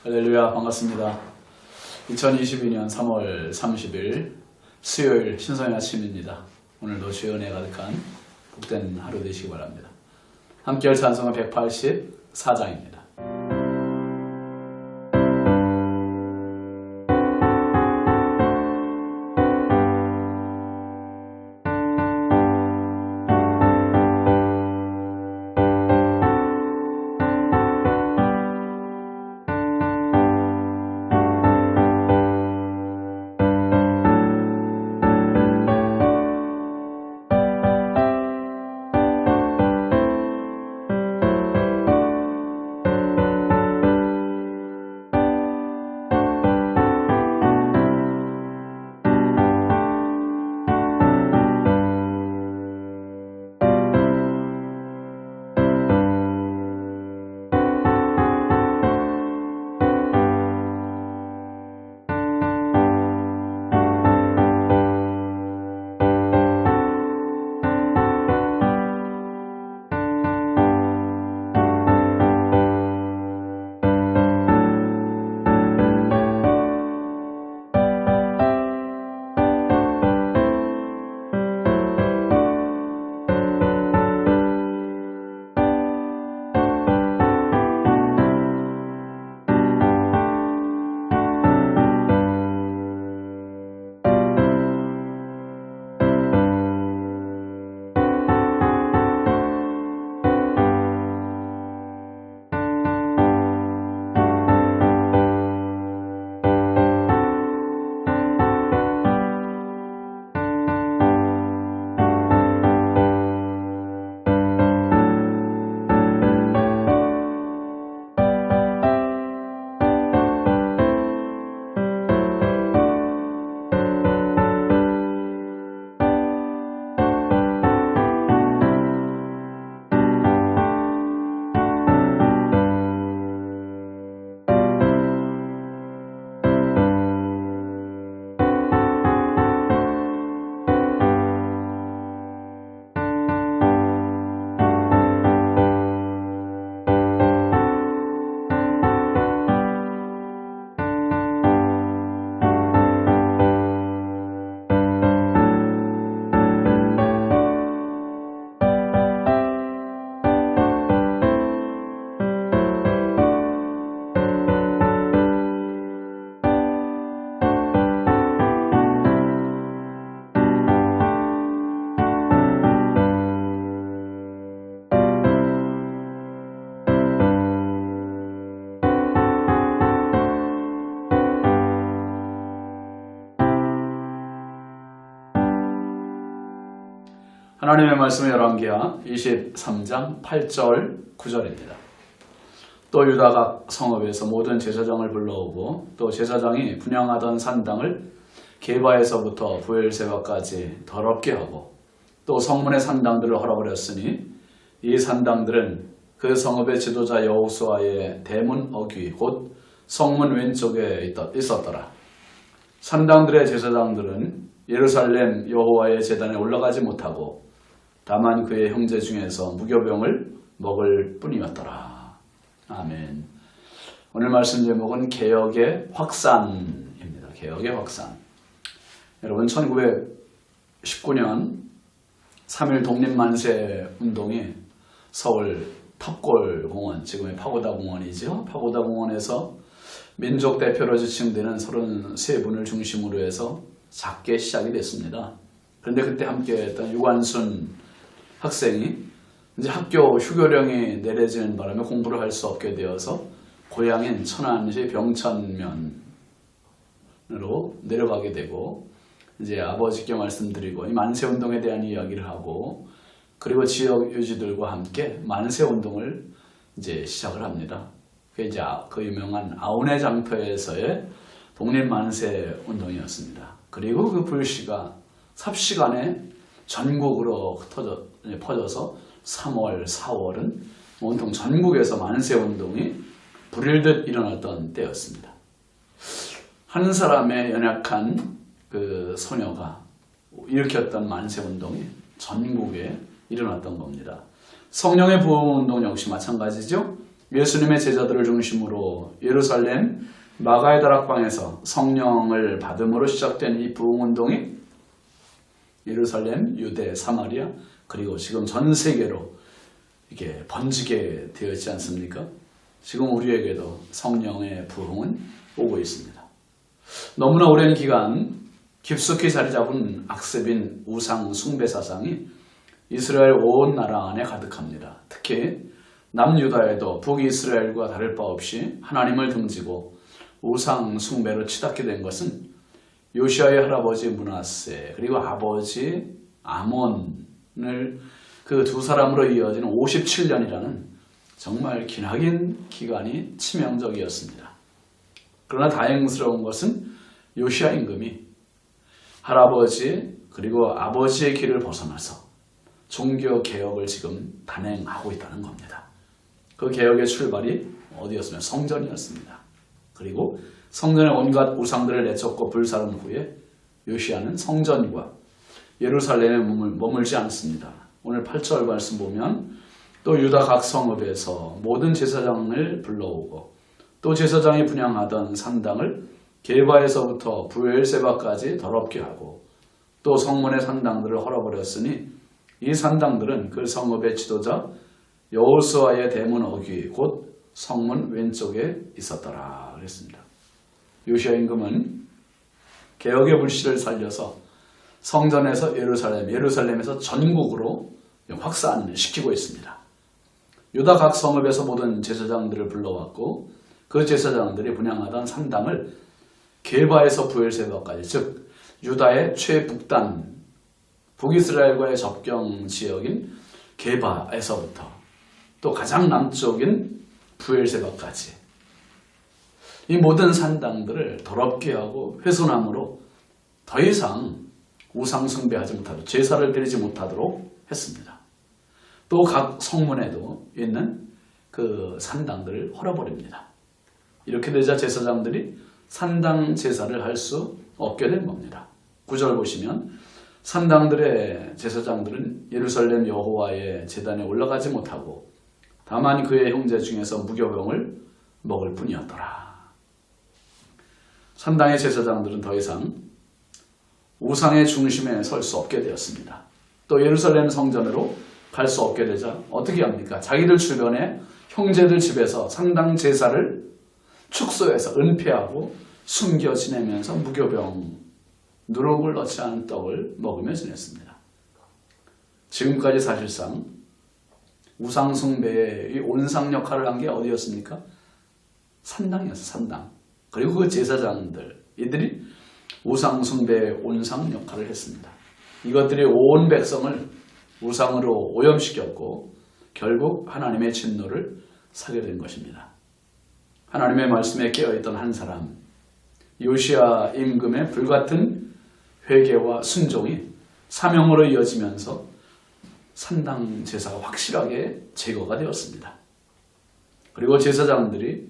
할렐루야, 반갑습니다. 2022년 3월 30일 수요일 신성의 아침입니다. 오늘도 주의 은혜 가득한 복된 하루 되시기 바랍니다. 함께할 찬송은 184장입니다. 하나님의 말씀은 열왕기하 23장 8절 9절입니다. 또 유다각 성읍에서 모든 제사장을 불러오고 또 제사장이 분향하던 산당을 게바에서부터 부엘세바까지 더럽게 하고 또 성문의 산당들을 헐어버렸으니 이 산당들은 그 성읍의 지도자 여호수아의 대문 어귀 곧 성문 왼쪽에 있었더라. 산당들의 제사장들은 예루살렘 여호와의 제단에 올라가지 못하고 다만 그의 형제 중에서 무교병을 먹을 뿐이었더라. 아멘. 오늘 말씀 제목은 개혁의 확산입니다. 개혁의 확산. 여러분 1919년 3.1 독립만세 운동이 서울 탑골공원, 지금의 파고다 공원이죠. 파고다 공원에서 민족 대표로 지칭되는 33분을 중심으로 해서 작게 시작이 됐습니다. 그런데 그때 함께했던 유관순 학생이 이제 학교 휴교령이 내려지는 바람에 공부를 할 수 없게 되어서 고향인 천안시 병천면으로 내려가게 되고 이제 아버지께 말씀드리고 이 만세운동에 대한 이야기를 하고 그리고 지역 유지들과 함께 만세운동을 이제 시작을 합니다. 그게 이제 그 유명한 아우네 장터에서의 독립만세운동이었습니다. 그리고 그 불씨가 삽시간에 전국으로 퍼져서 3월, 4월은 온통 전국에서 만세운동이 불일듯 일어났던 때였습니다. 한 사람의 연약한 그 소녀가 일으켰던 만세운동이 전국에 일어났던 겁니다. 성령의 부흥운동 역시 마찬가지죠. 예수님의 제자들을 중심으로 예루살렘 마가의 다락방에서 성령을 받음으로 시작된 이 부흥운동이 예루살렘, 유대, 사마리아 그리고 지금 전 세계로 이게 번지게 되어 있지 않습니까? 지금 우리에게도 성령의 부흥은 오고 있습니다. 너무나 오랜 기간 깊숙이 자리 잡은 악습인 우상 숭배 사상이 이스라엘 온 나라 안에 가득합니다. 특히 남유다에도 북이스라엘과 다를 바 없이 하나님을 등지고 우상 숭배로 치닫게 된 것은 요시아의 할아버지 므낫세 그리고 아버지 아몬을 그 두 사람으로 이어지는 57년이라는 정말 기나긴 기간이 치명적이었습니다. 그러나 다행스러운 것은 요시아 임금이 할아버지 그리고 아버지의 길을 벗어나서 종교 개혁을 지금 단행하고 있다는 겁니다. 그 개혁의 출발이 어디였으면 성전이었습니다. 그리고 성전의 온갖 우상들을 내쫓고 불사른 후에 요시아는 성전과 예루살렘에 머물지 않습니다. 오늘 8절 말씀 보면 또 유다 각 성읍에서 모든 제사장을 불러오고 또 제사장이 분향하던 산당을 게바에서부터 브엘세바까지 더럽게 하고 또 성문의 산당들을 헐어버렸으니 이 산당들은 그 성읍의 지도자 여호수아의 대문 어귀 곧 성문 왼쪽에 있었더라 그랬습니다. 요시아 임금은 개혁의 불씨를 살려서 성전에서 예루살렘에서 전국으로 확산시키고 있습니다. 유다 각 성읍에서 모든 제사장들을 불러왔고 그 제사장들이 분향하던 산당을 게바에서 브엘세바까지 즉 유다의 최북단 북이스라엘과의 접경 지역인 게바에서부터 또 가장 남쪽인 브엘세바까지 이 모든 산당들을 더럽게 하고 훼손함으로 더 이상 우상 숭배하지 못하도록 제사를 드리지 못하도록 했습니다. 또 각 성문에도 있는 그 산당들을 헐어버립니다. 이렇게 되자 제사장들이 산당 제사를 할 수 없게 된 겁니다. 9절 보시면 산당들의 제사장들은 예루살렘 여호와의 제단에 올라가지 못하고 다만 그의 형제 중에서 무교병을 먹을 뿐이었더라. 산당의 제사장들은 더 이상 우상의 중심에 설 수 없게 되었습니다. 또 예루살렘 성전으로 갈 수 없게 되자 어떻게 합니까? 자기들 주변에 형제들 집에서 산당 제사를 축소해서 은폐하고 숨겨 지내면서 무교병, 누룩을 넣지 않은 떡을 먹으며 지냈습니다. 지금까지 사실상 우상 숭배의 온상 역할을 한 게 어디였습니까? 산당이었어요. 산당. 그리고 그 제사장들, 이들이 우상 숭배의 온상 역할을 했습니다. 이것들이 온 백성을 우상으로 오염시켰고 결국 하나님의 진노를 사게 된 것입니다. 하나님의 말씀에 깨어있던 한 사람, 요시아 임금의 불같은 회개와 순종이 사명으로 이어지면서 산당 제사가 확실하게 제거가 되었습니다. 그리고 제사장들이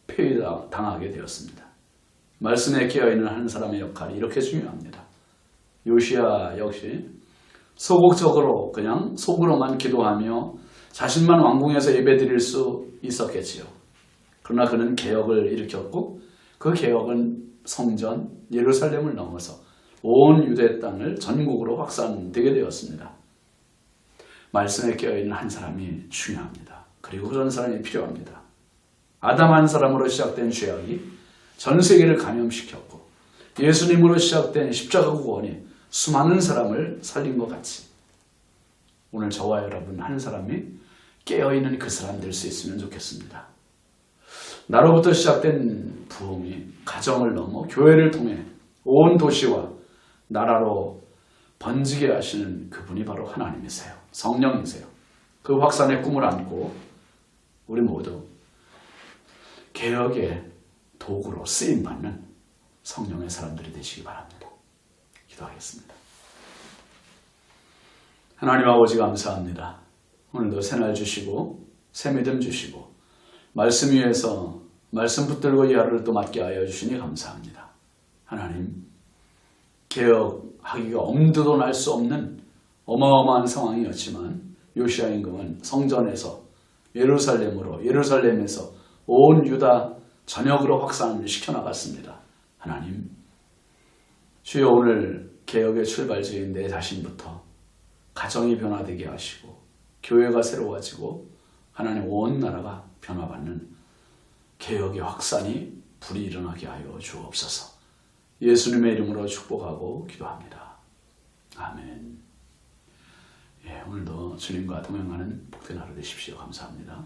폐위당하게 되었습니다. 말씀에 깨어있는 한 사람의 역할이 이렇게 중요합니다. 요시아 역시 소극적으로 그냥 속으로만 기도하며 자신만 왕궁에서 예배드릴 수 있었겠지요. 그러나 그는 개혁을 일으켰고 그 개혁은 성전 예루살렘을 넘어서 온 유대 땅을 전국으로 확산되게 되었습니다. 말씀에 깨어있는 한 사람이 중요합니다. 그리고 그런 사람이 필요합니다. 아담 한 사람으로 시작된 죄악이 전 세계를 감염시켰고 예수님으로 시작된 십자가 구원이 수많은 사람을 살린 것 같이 오늘 저와 여러분 한 사람이 깨어있는 그 사람 될 수 있으면 좋겠습니다. 나로부터 시작된 부흥이 가정을 넘어 교회를 통해 온 도시와 나라로 번지게 하시는 그분이 바로 하나님이세요. 성령이세요. 그 확산의 꿈을 안고 우리 모두 개혁의 도구로 쓰임받는 성령의 사람들이 되시기 바랍니다. 기도하겠습니다. 하나님 아버지 감사합니다. 오늘도 새날 주시고 새 믿음 주시고 말씀 위에서 말씀 붙들고 이 하루를 또 맞게 하여 주시니 감사합니다. 하나님, 개혁하기가 엄두도 날 수 없는 어마어마한 상황이었지만 요시아 임금은 성전에서 예루살렘에서 온 유다 전역으로 확산을 시켜나갔습니다. 하나님, 주여 오늘 개혁의 출발지인 내 자신부터 가정이 변화되게 하시고 교회가 새로워지고 하나님 온 나라가 변화받는 개혁의 확산이 불이 일어나게 하여 주옵소서. 예수님의 이름으로 축복하고 기도합니다. 아멘. 오늘도 주님과 동행하는 복된 하루 되십시오. 감사합니다.